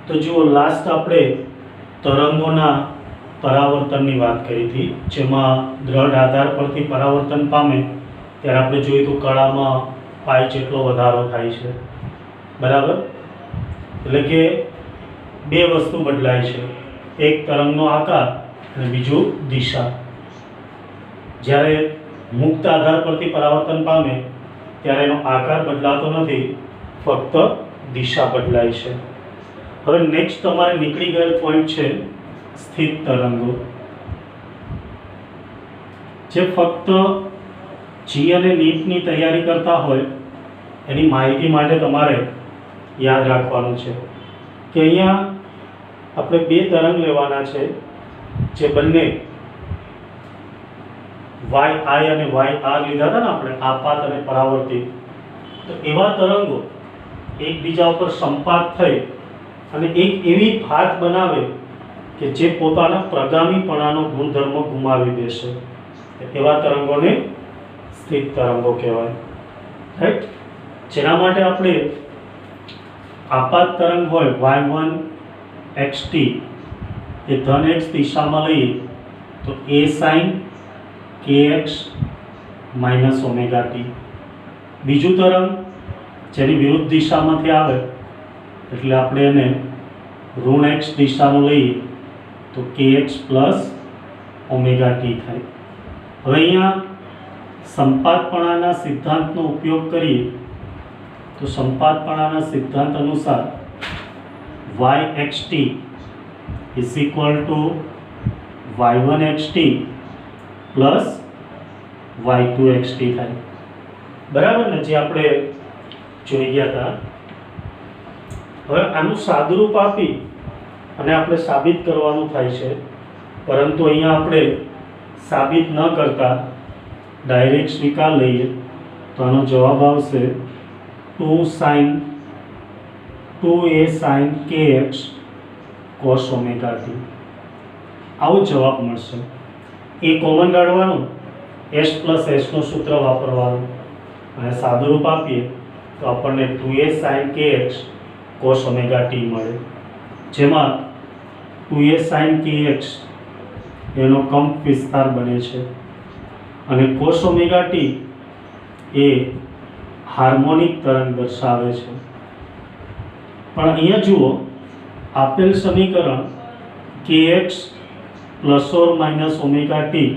તો જુઓ લાસ્ટ આપણે તરંગોના પરાવર્તનની વાત કરી હતી, જેમાં દ્રઢ આધાર પરથી પરાવર્તન પામે ત્યારે આપણે જોયું તો કળામાં પાઈ જેટલો વધારો થાય છે, બરાબર. એટલે કે બે વસ્તુ બદલાય છે, એક તરંગનો આકાર અને બીજું દિશા. જ્યારે મુક્ત આધાર પરથી પરાવર્તન પામે ત્યારે એનો આકાર બદલાતો નથી, ફક્ત દિશા બદલાય છે. હવે નેક્સ્ટ તમારે નીકળી ગયેલ પોઈન્ટ છે સ્થિત તરંગો, જે ફક્ત જી અને નીટની તૈયારી કરતા હોય એની માહિતી માટે તમારે યાદ રાખવાનું છે કે અહીંયા આપણે બે તરંગ લેવાના છે, જે બંને વાય આઈ અને વાય આર લીધા હતા ને આપણે, આપાત અને પરાવર્તિત. તો એવા તરંગો એકબીજા ઉપર સંપાત થઈ અને એક એવી ભાત બનાવે કે જે પોતાના પ્રગામીપણાનો ગુણધર્મ ગુમાવી દેશે, એવા તરંગોને સ્થિત તરંગો કહેવાય, રાઈટ. જેના માટે આપણે આપાત તરંગ હોય y1 xt એ ધન x દિશામાં લઈએ તો a sin kx minus omega T. બીજું તરંગ જેની વિરુદ્ધ દિશામાંથી આવે એટલે આપણે એને ઋણ x દિશાનું લઈએ તો kx પ્લસ ઓમેગા ટી થાય. હવે અહીંયા સંપાતપણાના સિદ્ધાંતનો ઉપયોગ કરીએ તો સંપાતપણાના સિદ્ધાંત અનુસાર yxt is equal two y1 xt plus y2 xt થાય, બરાબર ને, જે આપણે જોઈ ગયા હતા. હવે આનું સાદુરૂપ આપી અને આપણે સાબિત કરવાનું થાય છે, પરંતુ અહીંયા આપણે સાબિત ન કરતા ડાયરેક્ટ સ્વીકાર લઈએ તો આનો જવાબ આવશે 2a sin kx cos omega T. આવો જવાબ મળશે. એ કોમન કાઢવાનું, s પ્લસ એસનું સૂત્ર વાપરવાનું અને સાદુરૂપ આપીએ તો આપણને 2a sin kx cos omega T મળે, જેમાં 2a sin kx એનો કંપ વિસ્તાર બને છે અને cos ઓમેગા ટી એ હાર્મોનિક તરંગ દર્શાવે છે. પણ અહીંયા જુઓ, આપેલ સમીકરણ kx plus or minus omega T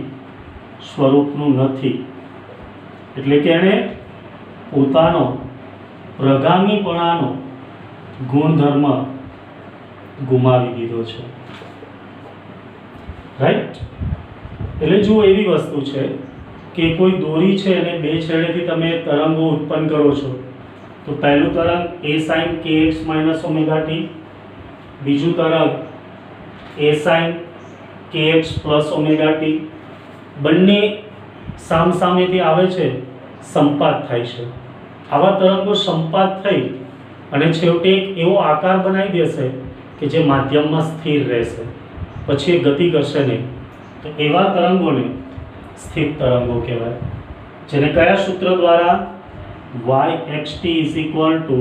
સ્વરૂપનું નથી, એટલે કે એણે પોતાનો પ્રગામીપણાનો ગુણધર્મ ગુમાવી દીધો છે, રાઈટ. એટલે જુઓ, એવી વસ્તુ છે કે કોઈ દોરી છે અને બે છેડેથી તમે તરંગો ઉત્પન્ન કરો છો, તો પહેલું તરંગ a sin kx minus omega T, બીજું તરંગ a sin kx plus omega T, બંને સામસામેથી આવે છે, સંપાત થાય છે. આવા તરંગો સંપાત થઈ અને છેવટે એક એવો આકાર બનાવી દેશે કે જે માધ્યમમાં સ્થિર રહેશે, પછી એ ગતિ કરશે નહીં. તો એવા તરંગોને સ્થિત તરંગો કહેવાય, જેને કયા સૂત્ર દ્વારા yxt is equal two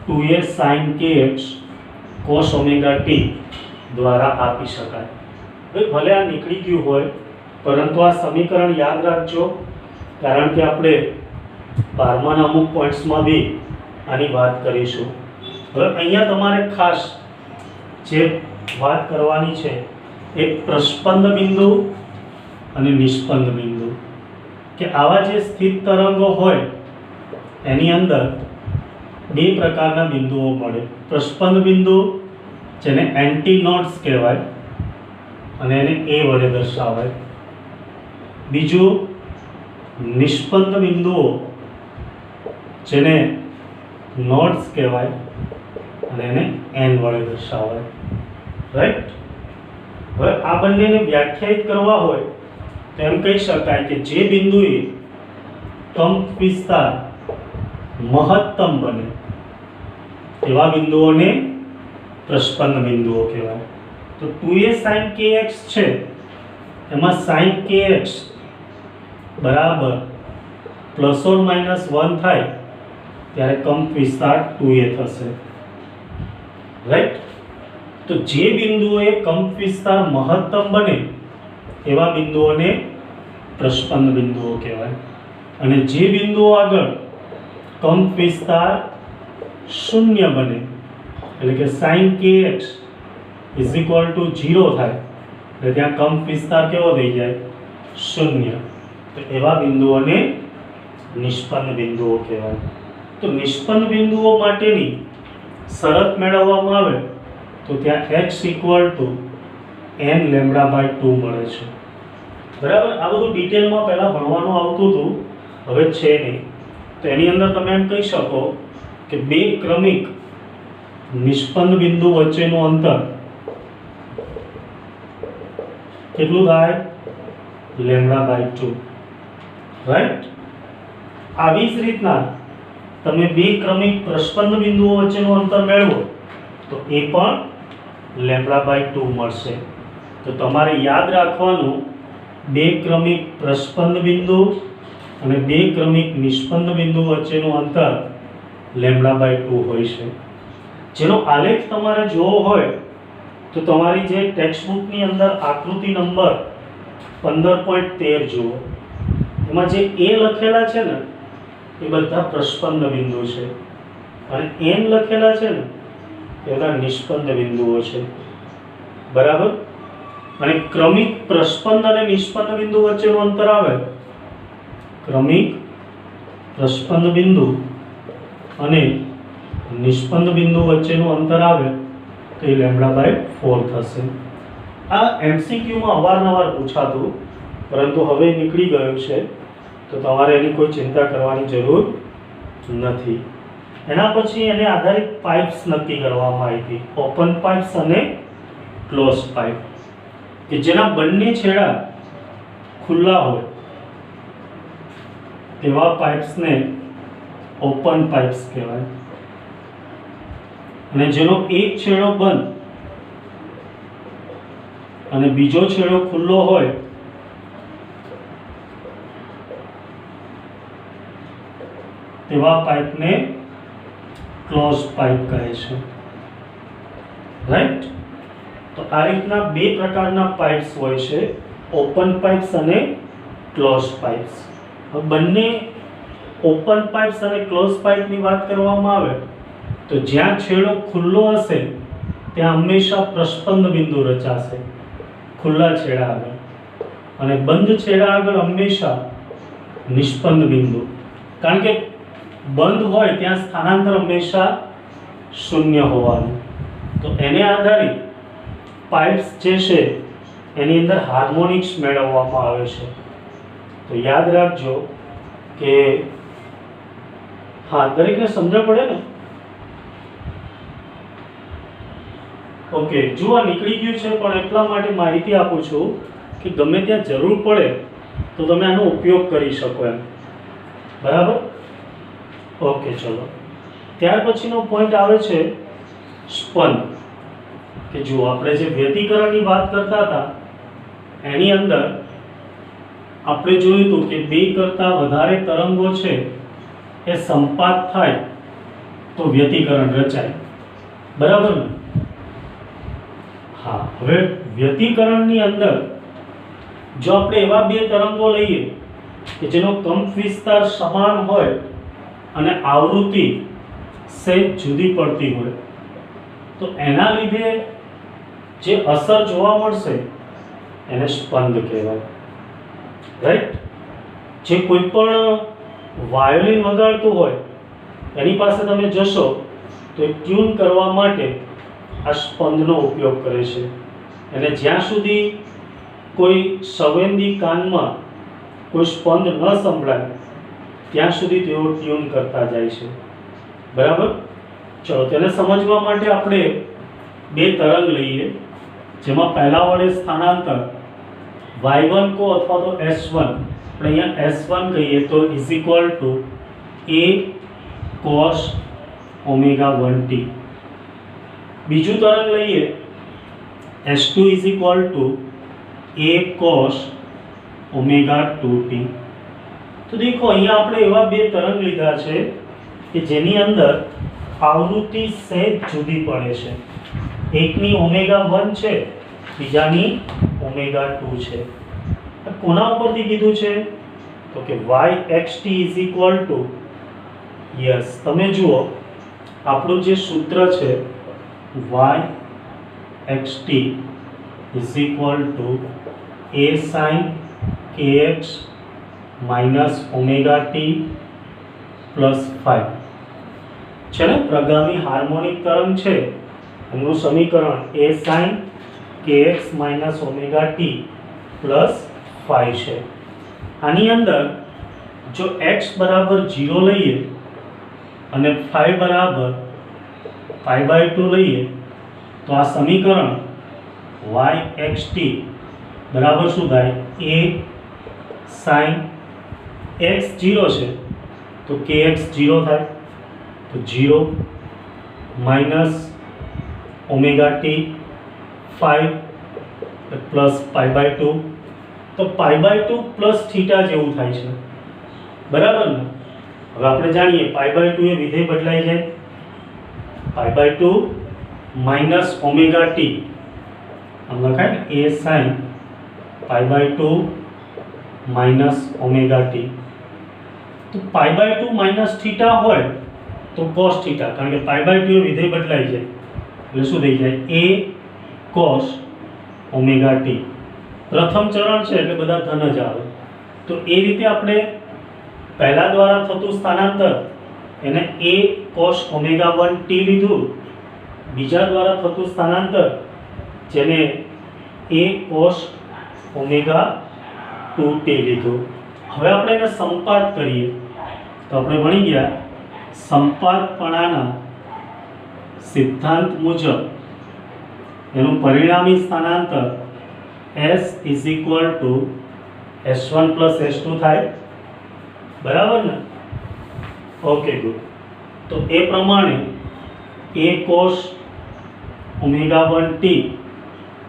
2a sin kx cos omega T દ્વારા આપી શકાય. ભલે આ નીકળી ગયું હોય, પરંતુ આ સમીકરણ યાદ રાખજો, કારણ કે આપણે 12માના અમુક પોઈન્ટ્સમાં બી આની વાત કરીશું. હવે અહીંયા તમારે ખાસ જે વાત કરવાની છે એક પ્રસ્પંદ બિંદુ અને નિષ્પંદ બિંદુ, કે આવા જે સ્થિત તરંગો હોય એની અંદર બે પ્રકારના બિંદુઓ મળે. પ્રસ્પંદ બિંદુ જેને એન્ટી નોડ્સ કહેવાય અને એને a વડે દર્શાવાય. બીજું નિષ્પંદ બિંદુઓ જેને નોડ્સ કહેવાય અને એને n વડે દર્શાવાય, રાઈટ. હવે આ બંનેને વ્યાખ્યાયિત કરવા હોય તો એમ કહી શકાય કે જે બિંદુએ કંપ વિસ્તાર મહત્તમ બને એવા બિંદુઓને પ્રસ્પંદ બિંદુઓ કહેવાય. તો 2a sin kx છે, એમાં sin kx બરાબર પ્લસ ઓર માઇનસ 1 થાય ત્યારે કંપ વિસ્તાર 2a થશે, રાઈટ. તો જે બિંદુઓએ કંપ વિસ્તાર મહત્તમ બને એવા બિંદુઓને પ્રસ્પંદ બિંદુઓ કહેવાય, અને જે બિંદુઓ આગળ કંપ વિસ્તાર શૂન્ય બને એટલે કે sin kx is equal two 0 થાય એટલે ત્યાં કંપ વિસ્તાર કેવો થઈ જાય? શૂન્ય. તો એવા બિંદુઓને નિષ્પન્ન બિંદુઓ કહેવાય. તો નિષ્પન્ન બિંદુઓ માટેની શરત મેળવવામાં આવે તો ત્યાં x equal to n lambda by 2 મળે છે. બરાબર. આ બધું ડિટેલમાં પહેલા ભણવાનું આવતું હતું, હવે છે નહીં. તો એની અંદર તમે એમ કહી શકો કે બે ક્રમિક નિષ્પન્ન બિંદુ વચ્ચેનું અંતર કેટલું થાય? Lambda by 2. રાઈટ. આવી જ રીતના તમે બે ક્રમિક પ્રસ્પંદ બિંદુઓ વચ્ચેનું અંતર મેળવો તો એ પણ લેમ્બડા બાય 2 મળશે. તો તમારે યાદ રાખવાનું બે ક્રમિક પ્રસ્પંદ બિંદુ અને બે ક્રમિક નિષ્પન્ન બિંદુ વચ્ચેનું અંતર લેમ્બડા બાય 2 હોય છે. જેનો આલેખ તમારે જોવો હોય તો તમારી જે ટેક્સ્ટ બુકની અંદર આકૃતિ નંબર 15.13 જુઓ. એમાં જે એ લખેલા છે ને એ બધા પ્રસ્પંદ બિંદુ છે, અને n લખેલા છે ને એ બધા નિષ્પન્ન બિંદુઓ છે. બરાબર. અને ક્રમિક પ્રસ્પંદ અને નિષ્પન્ન બિંદુ વચ્ચેનું અંતર આવે, ક્રમિક પ્રસ્પંદ બિંદુ અને નિષ્પન્ન બિંદુ વચ્ચેનું અંતર આવે તો એ લેમ્બડા બાય 4 થશે. આ એમસીક્યુમાં અવારનવાર પૂછાતું, પરંતુ હવે નીકળી ગયું છે તો તમારે એની કોઈ ચિંતા કરવાની જરૂર નથી. એના પછી એને આધારિત પાઇપ્સ નક્કી કરવામાં આવી હતી, ઓપન પાઇપ્સ અને ક્લોઝ પાઇપ, કે જેના બંને છેડા ખુલ્લા હોય તેવા પાઇપ્સને ઓપન પાઇપ્સ કહેવાય, અને જેનો એક છેડો બંધ અને બીજો છેડો ખુલ્લો હોય તેવા પાઇપને ક્લોઝ પાઇપ કહે છે. રાઈટ. તો આ રીતના બે પ્રકારના પાઇપ્સ હોય છે, ઓપન પાઇપ્સ અને ક્લોઝ પાઇપ્સ. હવે બંને ઓપન પાઇપ્સ અને ક્લોઝ પાઇપની વાત કરવામાં આવે તો જ્યાં છેડો ખુલ્લો હશે ત્યાં હંમેશા પ્રસ્પંદ બિંદુ રચાશે ખુલ્લા છેડા આગળ, અને બંધ છેડા આગળ હંમેશા નિષ્પન્ન બિંદુ. કારણ કે બંધ હોય ત્યાં સ્થાનાંતર હંમેશા શૂન્ય હોવાનું. તો એને આધારિત પાઇપ્સ જે છે એની અંદર હાર્મોનિક્સ મેળવવામાં આવે છે. તો યાદ રાખજો કે હા, દરેકને સમજણ પડે ને? ઓકે. જો આ નીકળી ગયું છે, પણ એટલા માટે માહિતી આપું છું કે ગમે ત્યાં જરૂર પડે તો તમે આનો ઉપયોગ કરી શકો એમ. બરાબર. ઓકે, ચલો. ત્યાર પછીનો પોઈન્ટ આવે છે સ્પંદ, કે જો આપણે જે વ્યતિકરણની વાત કરતા હતા એની અંદર આપણે જોયું હતું કે બે કરતાં વધારે તરંગો છે એ સંપાત થાય તો વ્યતિકરણ રચાય. બરાબર ને? હા. હવે વ્યતિકરણની અંદર જો આપણે એવા બે તરંગો લઈએ કે જેનો કંપ વિસ્તાર સમાન હોય અને આવૃત્તિ સહેજ જુદી પડતી હોય તો એના લીધે જે અસર જોવા મળશે એને સ્પંદ કહેવાય. રાઈટ. જે કોઈ પણ વાયોલિન વગાડતું હોય એની પાસે તમે જશો તો એ ટ્યુન કરવા માટે આ સ્પંદનો ઉપયોગ કરે છે, અને જ્યાં સુધી કોઈ સંવેદી કાનમાં કોઈ સ્પંદ ન સંભળાય ત્યાં સુધી તેઓ ટ્યુન કરતા જાય છે. બરાબર. ચલો, તેને સમજવા માટે આપણે બે તરંગ લઈએ, જેમાં પહેલા વડે સ્થાનાંતર y1 કો અથવા તો s1, આપણે અહીંયા s1 કહીએ તો is equal two a cos ω1t. બીજું તરંગ લઈએ s2 is equal two a cos ω2t. તો દેખો અહીંયા આપણે એવા બે તરંગ લીધા છે કે જેની અંદર આવૃત્તિ સહેજ જુદી પડે છે. એકની ઓમેગા 1 છે, બીજાની ઓમેગા 2 છે. આ કોના ઉપરથી કીધું છે? તો કે yxt is equal two, yes તમે જુઓ આપણું જે સૂત્ર છે yxt is equal two a sin kx minus omega t plus 5 છે ને. પ્રગામી હાર્મોનિક તરંગ છે એનું સમીકરણ a sin kx minus omega t plus 5 છે. આની અંદર જો x બરાબર 0 લઈએ અને phi બરાબર π/2 લઈએ તો આ સમીકરણ yxt બરાબર શું થાય? a sin x 0 છે તો kx 0 થાય, તો 0 માઇનસ ઓમેગા t 5 પ્લસ π/2, તો π/2 પ્લસ થીટા જેવું થાય છે, બરાબર ને. હવે આપણે જાણીએ π/2 એ વિધેય બદલાઈ જાય, π/2 માઇનસ ઓમેગા t આમ લખાય ને a sin π/2 minus omega t. તો π/2 માઇનસ થીટા હોય તો cos થીટા, કારણ કે π/2 એ વિધેય બદલાઈ જાય એટલે શું થઈ જાય? a cos omega t. પ્રથમ ચરણ છે એટલે બધા ધન જ આવે. તો એ રીતે આપણે પહેલા દ્વારા થતું સ્થાનાંતર એને a cos ઓમેગા 1 t લીધું, બીજા દ્વારા થતું સ્થાનાંતર જેને a cos ઓમેગા 2 t લીધું. હવે આપણે એને સંપાત કરીએ તો આપણે ભણી ગયા સંપાતપણાના સિદ્ધાંત મુજબ એનું પરિણામી સ્થાનાંતર s is equal two s1 plus s2 થાય, બરાબર ને. Okay good. તો એ પ્રમાણે a cos omega 1 t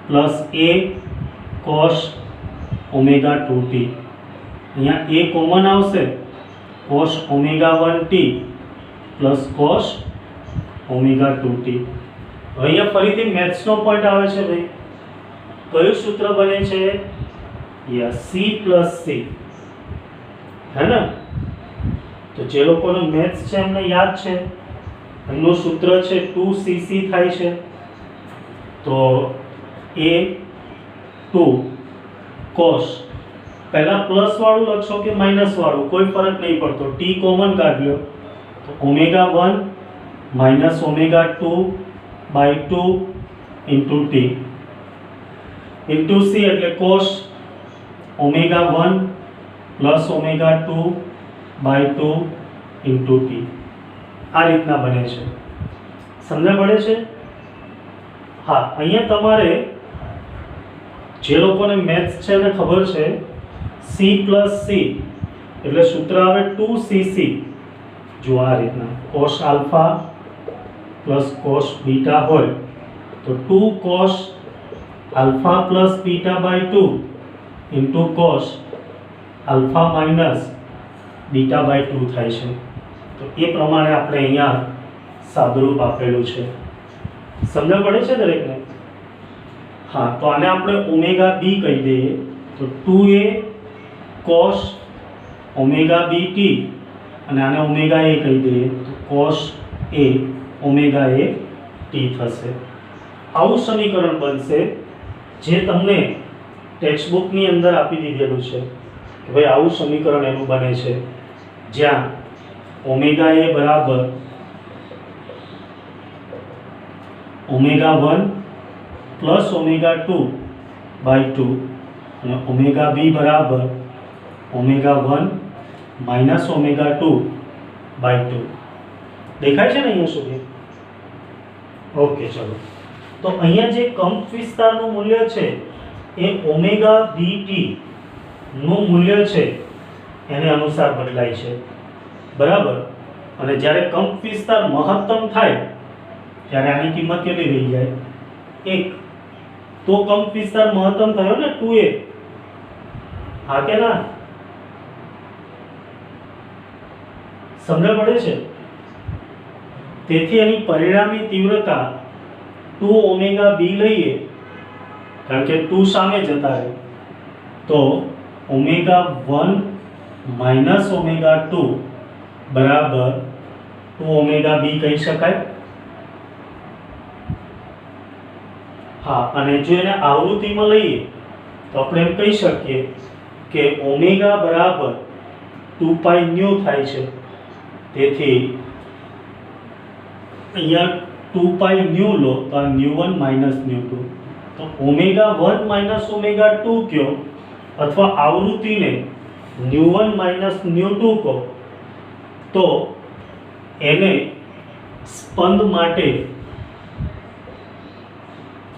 plus a cos omega 2 t, અહીંયા a કોમન આવશે, cos omega 1 t plus cos omega 2 t. હવે અહીંયા ફરીથી મેથ્સનો પોઈન્ટ આવે છે ભાઈ. કયું સૂત્ર બને છે? યસ, c પ્લસ c, હે ને. તો જે લોકોને મેથ્સ છે એમને યાદ છે, એમનું સૂત્ર છે 2cc થાય છે. તો a 2 cos, પહેલા પ્લસ વાળું લખશો કે માઇનસ વાળું કોઈ ફરક નહીં પડતો, t કોમન કાઢ લો તો omega 1 minus omega 2/2 into t into c એટલે cos omega 1 plus omega 2/2 into t. આ રીતના બને છે. સમજ પડે છે? હા, અહીંયા તમારે જે લોકોને મેથ્સ છે એને ખબર છે c પ્લસ c એટલે સૂત્ર આવે 2cc. જો આ રીતના cos alpha plus cos beta હોય તો 2 cos આલ્ફા પ્લસ બીટા/2 ઇન્ટુ cos આલ્ફા માઇનસ બીટા/2 થાય છે. તો એ પ્રમાણે આપણે અહીંયા સાદુરૂપ આપેલું છે. સમજ પડે છે દરેકને? હા, તો આને આપણે ઓમેગા બી કહી દઈએ તો 2a cos ઓમેગા બી ટી, અને આને ઓમેગા એ કહી દઈએ તો cos a omega A T થશે. આવું સમીકરણ બનશે જે તમને ટેક્સ્ટ બુકની અંદર આપી દીધેલું છે કે ભાઈ આવું સમીકરણ એનું બને છે જ્યાં ઓમેગા એ બરાબર ઓમેગા 1 પ્લસ ઓમેગા 2/2 અને ઓમેગા બી બરાબર ઓમેગા 1 માઇનસ ઓમેગા 2/2. દેખાય છે ને અહીંયા સુધી? ઓકે, ચલો. તો અહીંયા જે કંપ વિસ્તારનું મૂલ્ય છે એ ઓમેગા બી ટી નું મૂલ્ય છે એને અનુસાર બદલાય છે, બરાબર. અને જ્યારે કંપ વિસ્તાર મહત્તમ થાય ત્યારે આની કિંમત કેટલી રહી જાય? 1. તો કંપ વિસ્તાર મહત્તમ થયો ને 2a, હા કે ના? સમજ પડે છે? તેથી એની પરિણામી તીવ્રતા 2 ઓમેગા બી લઈએ, કારણ કે 2 સામે જતા રહે, તો ઓમેગા 1 માઇનસ ઓમેગા 2 બરાબર 2 ઓમેગા બી કહી શકાય. હા, અને જો એને આવૃત્તિમાં લઈએ તો આપણે એમ કહી શકીએ કે ઓમેગા બરાબર 2 પાઈ ન્યુ થાય છે. તેથી અહીંયા 2 પાઈ ન્યુ લો તો આ ન્યુ 1 માઇનસ ન્યુ 2, તો ઓમેગા 1 માઇનસ ઓમેગા 2 કયો અથવા આવૃત્તિને ન્યુ 1 માઇનસ ન્યુ 2 કહો, તો એને સ્પંદ માટે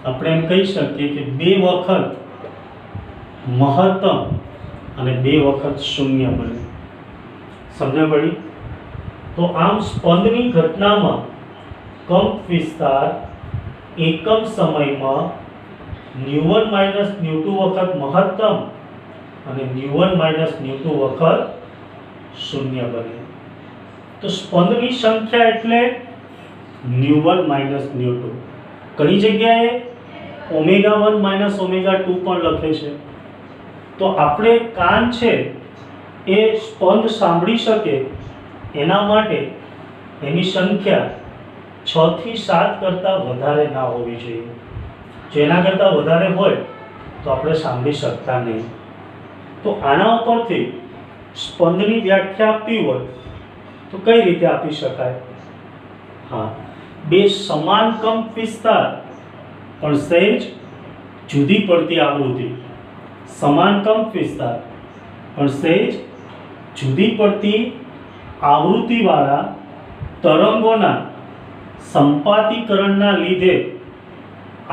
આપણે એમ કહી શકીએ કે 2 વખત મહત્તમ અને 2 વખત શૂન્ય બને. સમજ પડી? તો આમ સ્પંદની ઘટનામાં કંપ વિસ્તાર એકમ સમયમાં ન્યુ 1 માઇનસ ન્યુ 2 વખત મહત્તમ અને ન્યુ 1 માઇનસ ન્યુ 2 વખત શૂન્ય બને. તો સ્પંદની સંખ્યા એટલે ન્યુ 1 માઇનસ ન્યુ 2. ઘણી જગ્યાએ ઓમેગા 1 માઇનસ ઓમેગા 2 પણ લખે છે. તો આપણે કાન છે એ સ્પંદ સાંભળી શકે એના માટે એની સંખ્યા 6 થી 7 કરતાં વધારે ના હોવી જોઈએ. જો એના કરતાં વધારે હોય તો આપણે સાંભળી શકતા નહીં. તો આના ઉપરથી સ્પંદની વ્યાખ્યા આપવી હોય તો કઈ રીતે આપી શકાય? હા, 2 સમાન કંપ વિસ્તાર પણ સહેજ જુદી પડતી આવૃત્તિ, સમાન કંપ વિસ્તાર પણ સહેજ જુદી પડતી આવૃત્તિવાળા તરંગોના સંપાતીકરણના લીધે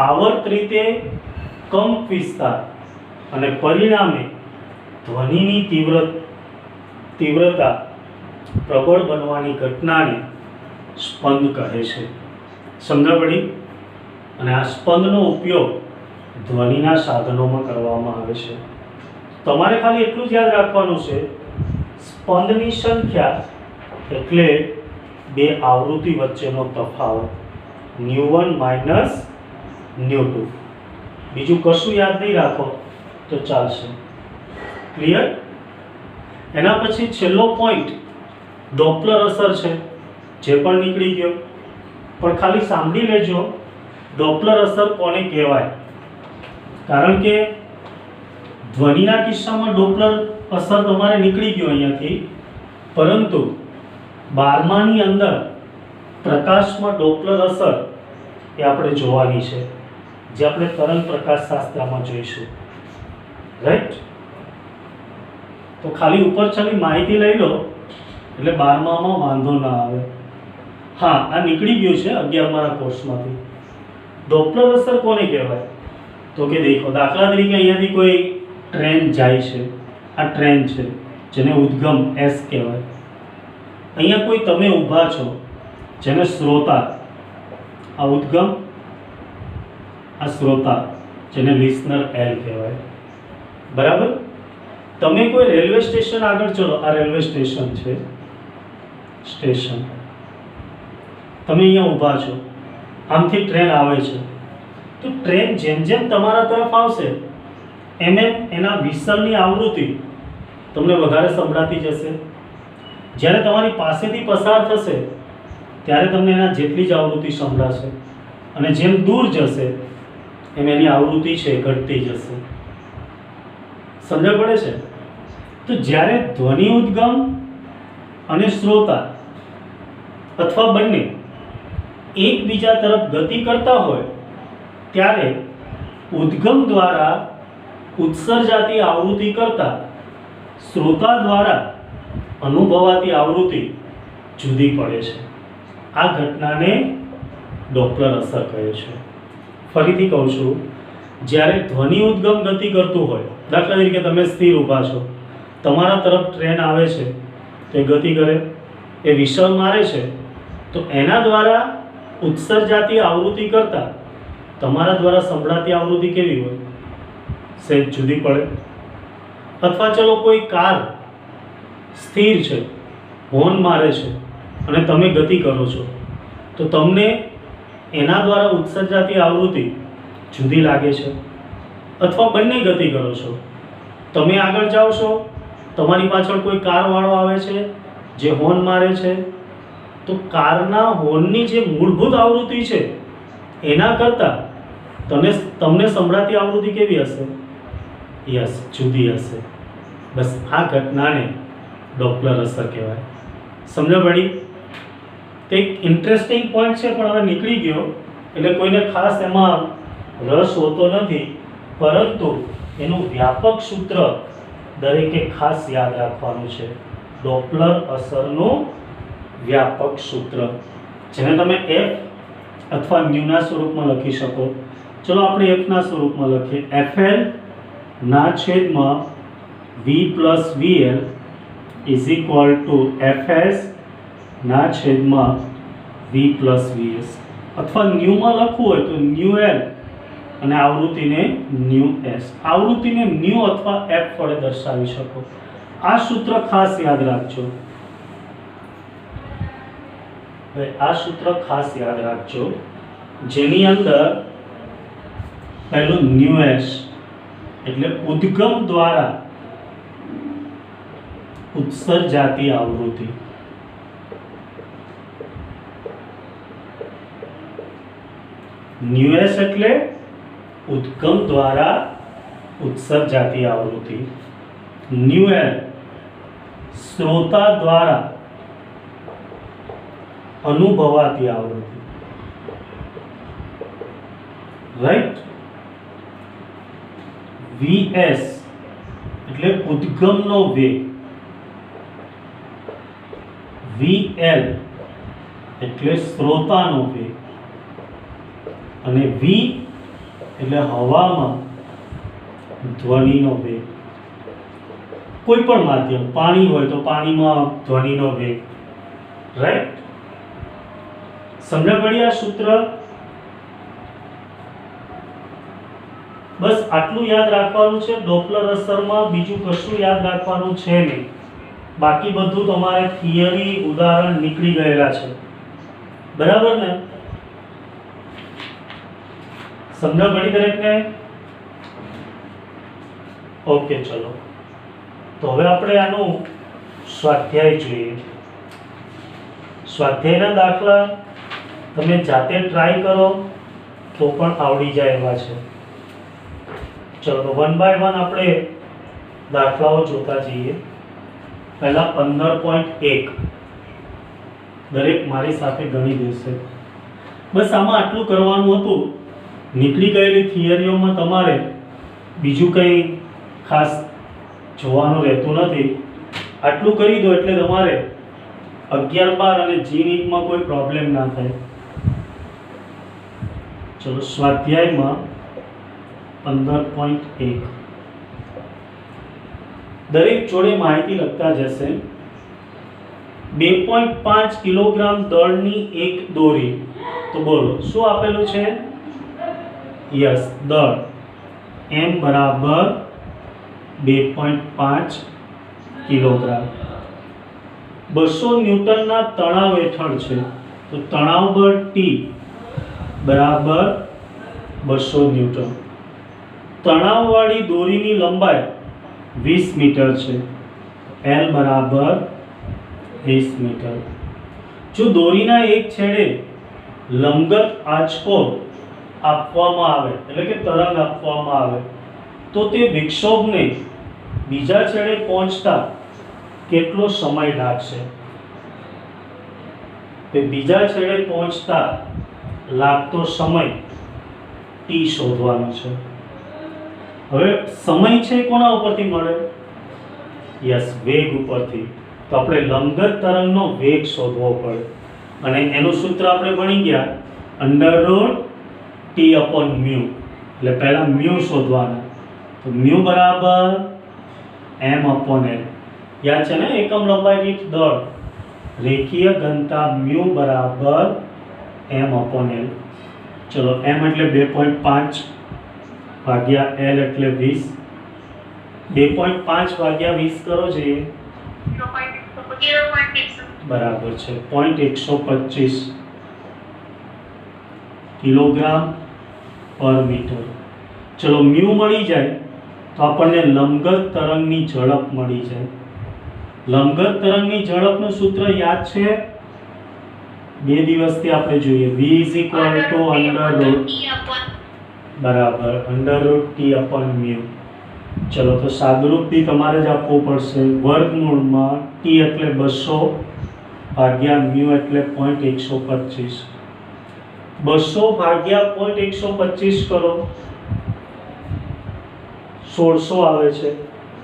આવર્ત રીતે કંપ વિસ્તાર અને પરિણામે ધ્વનિની તીવ્રતા પ્રબળ બનવાની ઘટનાને સ્પંદ કહે છે. સમજ પડી? અને આ સ્પંદનો ઉપયોગ ધ્વનિના સાધનોમાં કરવામાં આવે છે. તમારે ખાલી એટલું જ યાદ રાખવાનું છે, સ્પંદની સંખ્યા એટલે 2 આવૃત્તિ વચ્ચેનો તફાવત, ન્યુ 1 માઇનસ ન્યુ 2. બીજું કશું યાદ નહીં રાખો તો ચાલશે. ક્લિયર? એના પછી છેલ્લો પોઈન્ટ ડોપલર અસર છે, જે પણ નીકળી ગયો. પણ ખાલી સાંભળી લેજો, ડોપલર અસર કોને કહેવાય? કારણ કે ધ્વનિના કિસ્સામાં ડોપલર અસર તમારે નીકળી ગયો અહીંયાથી, પરંતુ 12માની અંદર પ્રકાશમાં ડોપલર અસર એ આપણે જોવાની છે, જે આપણે તરંગ પ્રકાશશાસ્ત્રમાં જોઈશું. રાઈટ? તો ખાલી ઉપર છેલ્લી માહિતી લઈ લો એટલે 12મામાં વાંધો ના આવે. હા, આ નીકળી ગયું છે 11માના કોર્સમાંથી. ડોપલર અસર કોને કહેવાય? તો કે દેખો, દાખલા તરીકે અહીંયાથી કોઈ ટ્રેન જાય છે, આ ટ્રેન છે જેને ઉદ્ગમ એસ કહેવાય. અહીંયા કોઈ તમે ઊભા છો જેને શ્રોતા, આ ઉદ્ગમ, આ શ્રોતા જેને લિસનર એલ કહેવાય. બરાબર? તમે કોઈ રેલવે સ્ટેશન આગળ ચલો, આ રેલવે સ્ટેશન છે, સ્ટેશન. તમે અહીંયા ઊભા છો, આમથી ટ્રેન આવે છે, તો ટ્રેન જેમ જેમ તમારા તરફ આવશે એમ એમ એના વિસલની આવૃત્તિ તમને વધારે સંભળાતી જશે. જ્યારે તમારી પાસેથી પસાર થશે ત્યારે તમને એના જેટલી જ આવૃત્તિ સંભળાશે, અને જેમ દૂર જશે એમ એની આવૃત્તિ છે ઘટતી જશે. સમજ પડે છે? તો જ્યારે ધ્વનિ ઉદ્ગમ અને શ્રોતા અથવા બંને એકબીજા તરફ ગતિ કરતા હોય ત્યારે ઉદ્ગમ દ્વારા ઉત્સર્જાતી આવૃત્તિ કરતાં શ્રોતા દ્વારા અનુભવાતી આવૃત્તિ જુદી પડે છે. આ ઘટનાને ડોપલર અસર કહે છે. ફરીથી કહું છું, જ્યારે ધ્વનિ ઉદ્ગમ ગતિ કરતું હોય, દાખલા તરીકે તમે સ્થિર ઊભા છો, તમારા તરફ ટ્રેન આવે છે, તે ગતિ કરે, એ વિસલ મારે છે, તો એના દ્વારા ઉત્સર્જાતી આવૃત્તિ કરતાં તમારા દ્વારા સંભળાતી આવૃત્તિ કેવી હોય? સહેજ જુદી પડે. અથવા ચલો કોઈ કાર સ્થિર છે, હોર્ન મારે છે અને તમે ગતિ કરો છો, તો તમને એના દ્વારા ઉત્સર્જાતી આવૃત્તિ જુદી લાગે છે, અથવા બંને ગતિ કરો છો. તમે આગળ જાઓ છો, તમારી પાછળ કોઈ કારવાળો આવે છે જે હોર્ન મારે છે, તો કારના હોર્નની જે મૂળભૂત આવૃત્તિ છે એના કરતાં તમને સંભળાતી આવૃત્તિ કેવી હશે? યસ, જુદી હશે. બસ આ ઘટનાને ડોપલર અસર કહેવાય. સમજો પડી? તે એક ઇન્ટરેસ્ટિંગ પોઈન્ટ છે, પણ હવે નીકળી ગયો એટલે કોઈને ખાસ એમાં રસ હોતો નથી, પરંતુ એનું વ્યાપક સૂત્ર દરેકે ખાસ યાદ રાખવાનું છે. ડોપલર અસરનું વ્યાપક સૂત્ર, જેને તમે એફ અથવા ન્યુના સ્વરૂપમાં લખી શકો. ચલો આપણે એફના સ્વરૂપમાં લખીએ. એફએલ ના છેદમાં V plus VL is equal to FS ના છેદમાં વી પ્લસ વીએસ, અથવા ન્યુમાં લખવું હોય તો ન્યુ એલ અને આવૃત્તિને ન્યુ એસ. આવૃત્તિને ન્યુ અથવા એફ વડે દર્શાવી શકો. આ સૂત્ર ખાસ યાદ રાખજો. આ સૂત્ર ખાસ યાદ રાખજો, જેની અંદર પહેલું ન્યુ એસ એટલે ઉદ્ગમ દ્વારા ઉત્સર્જાતી આવૃત્તિ. ન્યુ એસ એટલે ઉદ્ગમ દ્વારા ઉત્સર્જાતી આવૃત્તિ. ન્યુ એલ શ્રોતા દ્વારા અનુભવાતી આવૃત્તિ. રાઈટ? વીએસ એટલે ઉદ્ગમનો વેગ. વીએલ એટલે શ્રોતાનો વેગ. અને વી એટલે હવામાં ધ્વનિનો વેગ. કોઈ પણ માધ્યમ, પાણી હોય તો પાણીમાં ધ્વનિનો વેગ. રાઈટ? સમજ પડી આ સૂત્ર? બસ આટલું યાદ રાખવાનું છે. ડોપલર અસરમાં બીજું કશું યાદ રાખવાનું છે નહીં. બાકી બધું તમારે થિયરી, ઉદાહરણ નીકળી ગયેલા છે. બરાબર ને? સમજ પડી દરેકને? ઓકે, ચલો તો હવે આપણે આનું સ્વાધ્યાય જોઈએ. સ્વાધ્યાયના દાખલા તમે જાતે ટ્રાય કરો તો પણ આવડી જાય એવા છે. ચલો વન બાય વન આપણે દાખલાઓ જોતા જઈએ. પહેલા 15.1 દરેક મારી સાથે ગણી દેશે. બસ આમાં આટલું કરવાનું હતું. નીકળી ગયેલી થિયરીઓમાં તમારે બીજું કંઈ ખાસ જોવાનું રહેતું નથી. આટલું કરી દો એટલે તમારે 11, 12 અને જી નીટમાં કોઈ પ્રોબ્લેમ ના થાય. ચલો સ્વાધ્યાયમાં 15.1 દરેક જોડે માહિતી લખતા જશે. 2.5 કિલોગ્રામ દળની એક દોરી. તો બોલો શું આપેલું છે? યસ, દળ m બરાબર 2.5 કિલોગ્રામ. 200 ન્યૂટનના તણાવ હેઠળ છે, તો તણાવ બળ T બરાબર 200 ન્યૂટન. તણાવવાળી દોરીની લંબાઈ 20 મીટર છે, L બરાબર 20 મીટર. જો દોરીના એક છેડે લંબગત આંચકો આપવામાં આવે, એટલે કે તરંગ આપવામાં આવે, તો તે વિક્ષોભને બીજા છેડે પહોંચતા કેટલો સમય લાગશે? તે બીજા છેડે પહોંચતા લાગતો સમય T શોધવાનો છે. હવે સમય છે કોના ઉપરથી મળે? યસ, વેગ ઉપરથી. તો આપણે લંબગત તરંગનો વેગ શોધવો પડે, અને એનું સૂત્ર આપણે ભણી ગયા, √T/μ. એટલે પહેલા મ્યુ શોધવાના. તો મ્યુ બરાબર m/l. યાદ છે ને? એકમ લંબાઈ દીઠ દળ, રેખીય ઘનતા મ્યુ બરાબર m/l. ચલો m એટલે 2.5 ભાગ્યા l એટલે 20. 2.5 ભાગ્યા 20 કરો જોઈએ. બરાબર છે 0.125. કિલોગ્રામ પર મીટર। ચલો મ્યુ મળી જાય તો આપણને લંબગત તરંગની ઝડપ મળી જાય। લંબગત તરંગની ઝડપનું સૂત્ર યાદ છે? 2 દિવસથી આપણે જોઈએ v બરાબર √t/μ। ચલો તો સાદુરૂપથી તમારે જ આપવું પડશે। વર્ગમૂળમાં t એટલે 200 ભાગ્યા મ્યુ એટલે 0.125। 200 ભાગ્યા 0.125 કરો 1600 આવે છે,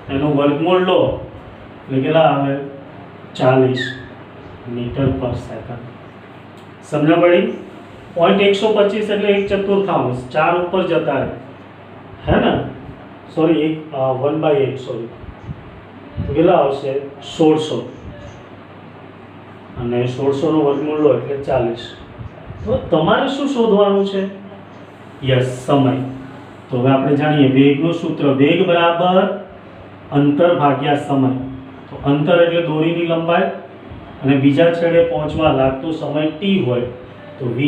એનું વર્ગમૂળ લો એટલે કેટલા આવે? 40 મીટર પર સેકન્ડ। સમજ પડી? 0.125 એટલે 1/4, 4 ઉપર જતા રહે, હે ને? સોરી 1/8 સોરી, તો કેટલા આવશે? 1600 અને 1600 નું વર્ગમૂળ લો એટલે 40। તો તમારે શું શોધવાનું છે? યસ, સમય। તો હવે આપણે જાણીએ વેગનું સૂત્ર, વેગ બરાબર અંતર ભાગ્યા સમય। તો અંતર એટલે દોરીની લંબાઈ અને બીજા છેડે પહોંચવા લાગતો સમય t હોય તો v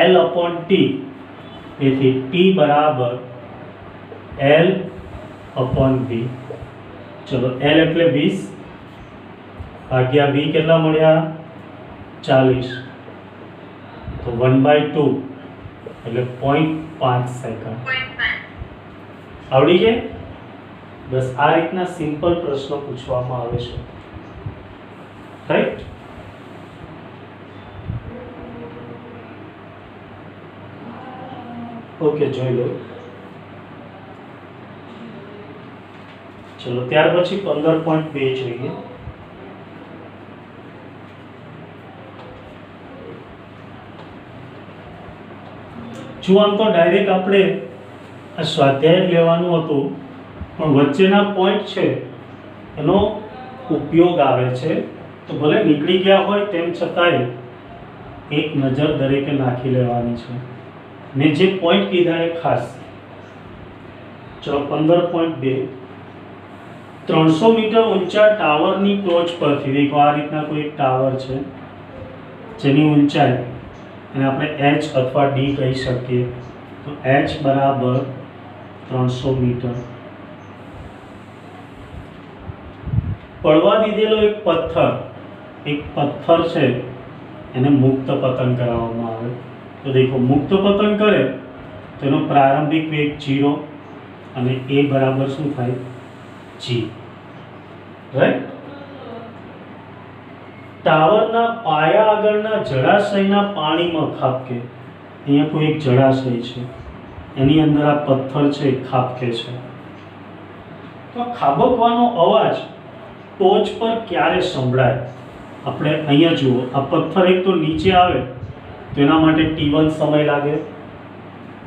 L/t। તેથી t બરાબર L/v। ચલો L એટલે 20 ભાગ્યા v કેટલા મળ્યા? 40, તો 1/2 એટલે 0.5 સેકન્ડ। આવડી જાય? બસ આ રીતના સિમ્પલ પ્રશ્નો પૂછવામાં આવે છે, રાઈટ? ઓકે, જોઈ લો। ચલો ત્યાર પછી 15.2 જોઈએ। જો આમ તો ડાયરેક્ટ આપણે આ સ્વાધ્યાય લેવાનું હતું, પણ વચ્ચેના પોઈન્ટ છે એનો ઉપયોગ આવે છે, તો ભલે નીકળી ગયા હોય તેમ છતાંય એક નજર દરેકે નાખી લેવાની છે। મેં જે પોઈન્ટ કીધા એ ખાસ। ચલો 15.2, 300 મીટર ઊંચા ટાવરની ટોચ પરથી, દેખો આ રીતના કોઈ એક ટાવર છે જેની ઊંચાઈ અને આપણે h અથવા d કહી શકીએ, તો h બરાબર 300 મીટર। પડવા દીધેલો એક પથ્થર છે એને મુક્ત પતન કરાવવામાં આવે, તો દેખો મુક્ત પતન કરે તો એનો પ્રારંભિક વેગ 0 અને a બરાબર શું થાય? g, right? ટાવરના પાયા આગળના જળાશયના પાણીમાં ખાબકે, અહીંયા કોઈ એક જળાશય છે એની અંદર આ પથ્થર છે ખાબકે છે, તો ખાબકવાનો અવાજ ટોચ પર ક્યારે સંભળાય? આપણે અહીંયા જુઓ, આ પથ્થર એક તો નીચે આવે તો એના માટે t1 સમય લાગે,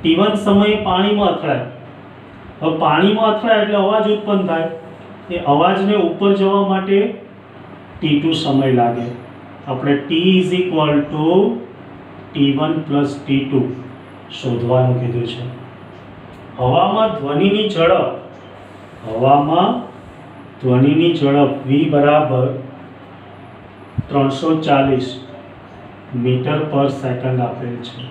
t1 સમયે પાણીમાં અથડાય, હવે પાણીમાં અથડાય એટલે અવાજ ઉત્પન્ન થાય, એ અવાજને ઉપર જવા માટે t2 સમય લાગે। આપણે t t1 + t2 શોધવાનું કીધું છે। હવામાં ધ્વનિની ઝડપ v બરાબર 340 મીટર પર સેકન્ડ આપેલ છે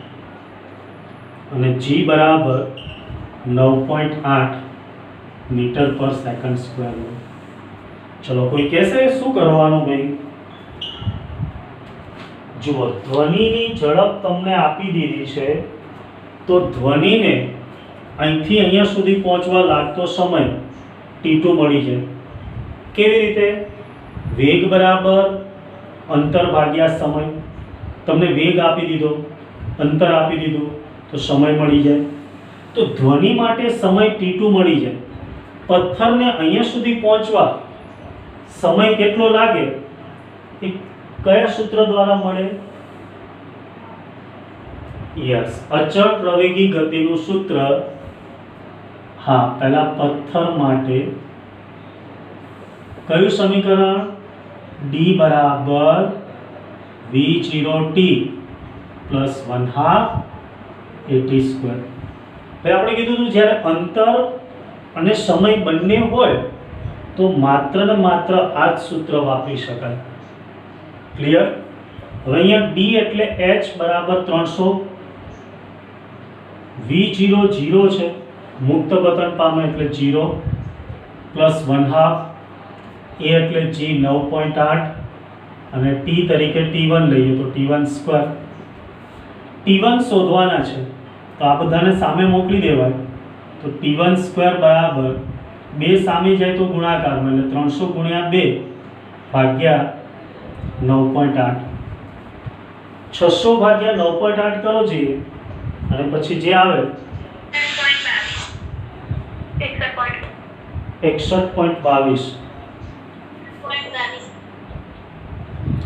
અને g બરાબર 9.8 મીટર પર સેકન્ડ સ્ક્વેર। ચલો કોઈ કહેશે શું કરવાનું ભાઈ? જુઓ, ધ્વનિની ઝડપ તમને આપી દીધી છે, તો ધ્વનિને અહીંથી અહીંયા સુધી પહોંચવા લાગતો સમય t2 મળી જાય। કેવી રીતે? વેગ બરાબર અંતર ભાગ્યા સમય। તમને વેગ આપી દીધો, અંતર આપી દીધું, તો સમય મળી જાય। તો ધ્વનિ માટે સમય t2 મળી જાય, પથ્થરને અહીંયા સુધી પહોંચવા સમય કેટલો લાગે એ કયા સૂત્ર દ્વારા મળે? યસ, અચળ પ્રવેગી ગતિનું સૂત્ર। હા, પહેલા પથ્થર માટે કયું સમીકરણ? d બરાબર v0t + 1/2 at²। ભાઈ આપણે કીધું હતું જ્યારે અંતર અને સમય બંને હોય તો માત્ર ને માત્ર આ જ સૂત્ર વાપરી શકાય। ક્લિયર? હવે અહીંયા d એટલે h બરાબર 300 v0 0 છે, મુક્ત પતન પામે એટલે 0 પ્લસ 1/2 a એટલે g 9.8 અને t તરીકે t1 લઈએ તો t1 સ્ક્વેર. t1 શોધવાના છે તો આ બધાને સામે મોકલી દેવાય. તો t1 સ્ક્વેર બરાબર 2 સામે જાય તો ગુણાકારમાં એટલે 300 ગુણ્યા 2 ભાગ્યા 9.8. 600 ભાગ્યા 9.8 કરો જોઈએ અને પછી જે આવે 61.22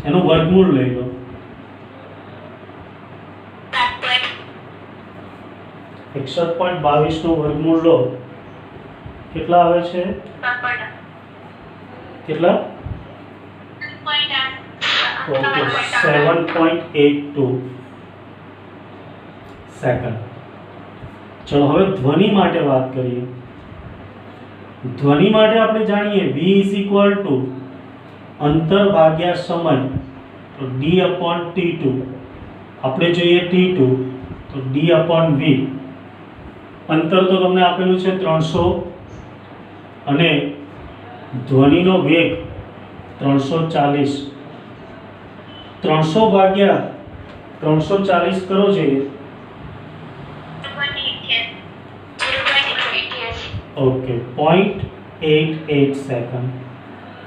એનું વર્ગમૂળ લઈ લો. 61.22 નું વર્ગમૂળ લો કેટલા આવે છે? કેટલા? Okay 7.82 second. ચલો હવે ધ્વનિ માટે વાત કરીએ. ધ્વનિ માટે આપણે જાણીએ v અંતર ભાગ્યા સમય તો d/t2. આપણે જોઈએ t2 તો d/v. અંતર તો તમને આપેલું છે 300 અને ધ્વનિનો વેગ 340. 300 ભાગ્યા 340 કરો જોઈએ. Okay 0.88 second.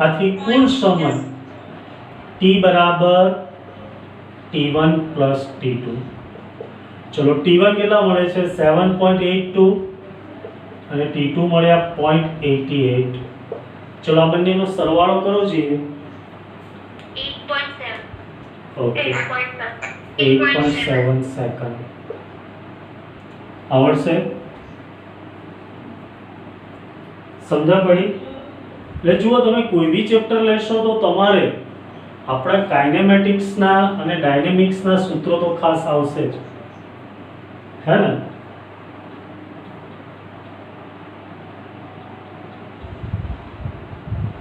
આથી કુલ સમય t બરાબર t1 પ્લસ t2. ચલો t1 કેટલા મળે છે? 7.82 અને t2 મળ્યા 0.88. ચલો આ બંનેનો સરવાળો કરો જોઈએ. 8.7. ઓકે 8.7 સેકન્ડ આવડશે? સમજા પડી? એટલે જુઓ તમે કોઈ બી ચેપ્ટર લેશો તો તમારે આપણા કાઇનેમેટિક્સના અને ડાયનેમિક્સના સૂત્રો તો ખાસ આવશે જ, હે ને?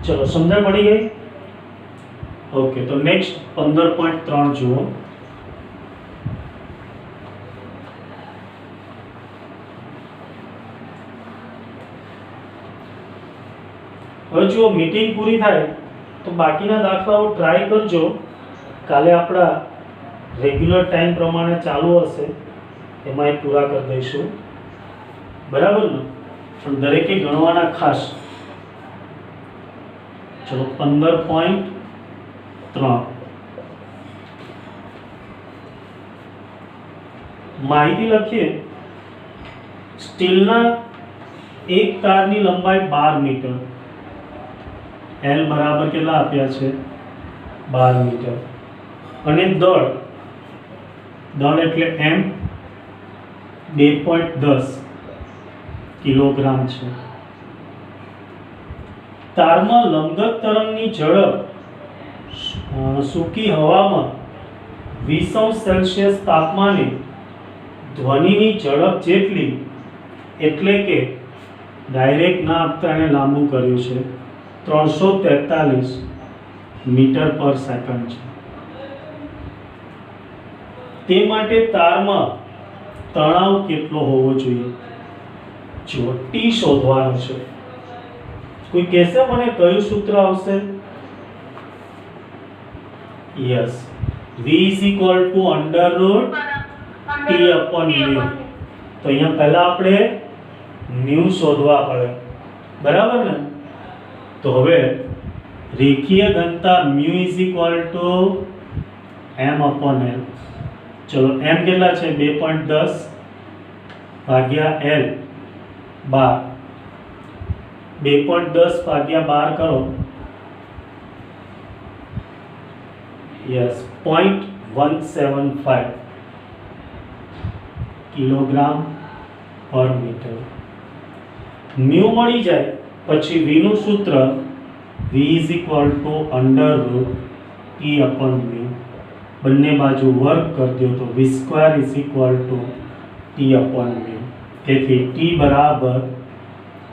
ચલો સમજણ પડી ગઈ? ઓકે તો નેક્સ્ટ 15.3 જુઓ. હવે જો મીટિંગ પૂરી થાય તો બાકીના દાખલાઓ ટ્રાય કરજો. કાલે આપણા રેગ્યુલર ટાઈમ પ્રમાણે ચાલુ હશે એમાં એ પૂરા કરી દઈશું, બરાબર ને? પણ દરેકે ગણવાના ખાસ. ચલો 15.3 માહિતી લખીએ. સ્ટીલના એક તારની લંબાઈ 12 મીટર. L બરાબર કેટલા આપ્યા છે? 12 મીટર. અને દળ એટલે m 2.10 કિલોગ્રામ છે. તારમાં લંબગત તરંગની ઝડપ સૂકી હવામાં 20°C તાપમાને ધ્વનિની ઝડપ જેટલી, એટલે કે ડાયરેક્ટ ના આપતા એને લાંબુ કર્યું છે, 343 મીટર પર સેકન્ડ છે. તે માટે તારમાં તણાવ કેટલો હોવો જોઈએ? જો T શોધવાનો છે. કોઈ કહેશે મને કયું સૂત્ર આવશે? Yes, V = T/μ. તો અહીંયા પહેલા આપણે મ્યુ શોધવા પડે, બરાબર ને? તો હવે રેખીય ઘનતા μ = m/l. ચલો m કેટલા છે? 2.10 ભાગ્યા l 12. 2.10 ભાગ્યા 12 કરો. યસ 0.175 કિલોગ્રામ પર મીટર. મ્યુ મળી જાય પછી v નું સૂત્ર v = T/μ. બંને બાજુ વર્ગ કરી દો તો v² = T/μ. તેથી T બરાબર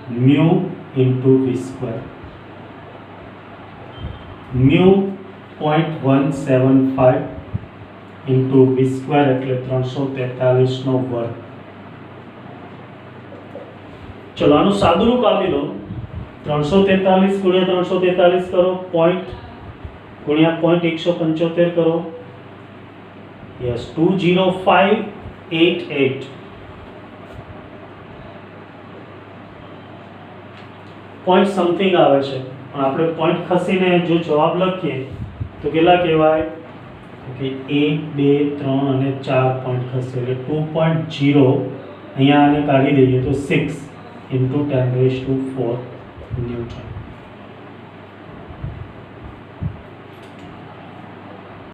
μ × v². μ 0.175 × v² એટલે 343 નો વર્ગ. ચલો આનું સાદું રૂપ આપી દો. 343 ગુણ્યા 343 કરો, પોઈન્ટ ગુણ્યા પોઈન્ટ 175 કરો. યસ, 20588 પોઈન્ટ સમથિંગ આવે છે, પણ આપણે પોઈન્ટ ખસીને જો જવાબ લખીએ તો કેટલા કહેવાય? કે 1 2 3 અને 4 પોઈન્ટ ખસે એટલે 2.0. અહીંયા આને કાઢી દઈએ તો 6 × 10⁴ ન્યૂટન.